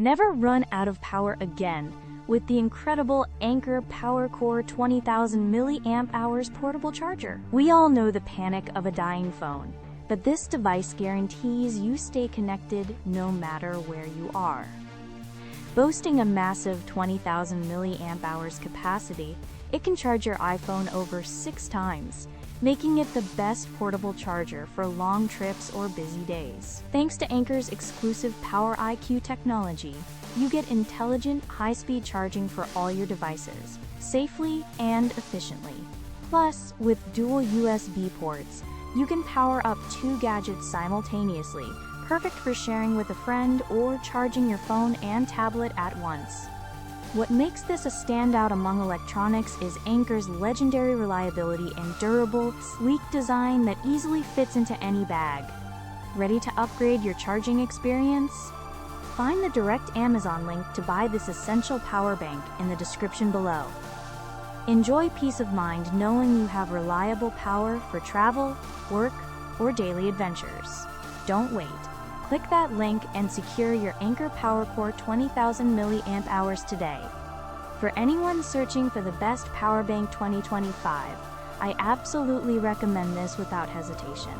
Never run out of power again with the incredible Anker PowerCore 20000mAh portable charger. We all know the panic of a dying phone, but this device guarantees you stay connected no matter where you are. Boasting a massive 20,000 mAh capacity, it can charge your iPhone over 6 times, making it the best portable charger for long trips or busy days. Thanks to Anker's exclusive Power IQ technology, you get intelligent, high-speed charging for all your devices, safely and efficiently. Plus, with dual USB ports, you can power up 2 gadgets simultaneously, perfect for sharing with a friend or charging your phone and tablet at once. What makes this a standout among electronics is Anker's legendary reliability and durable, sleek design that easily fits into any bag. Ready to upgrade your charging experience? Find the direct Amazon link to buy this essential power bank in the description below. Enjoy peace of mind knowing you have reliable power for travel, work, or daily adventures. Don't wait. Click that link and secure your Anker PowerCore 20000 mAh today. For anyone searching for the best power bank 2025, I absolutely recommend this without hesitation.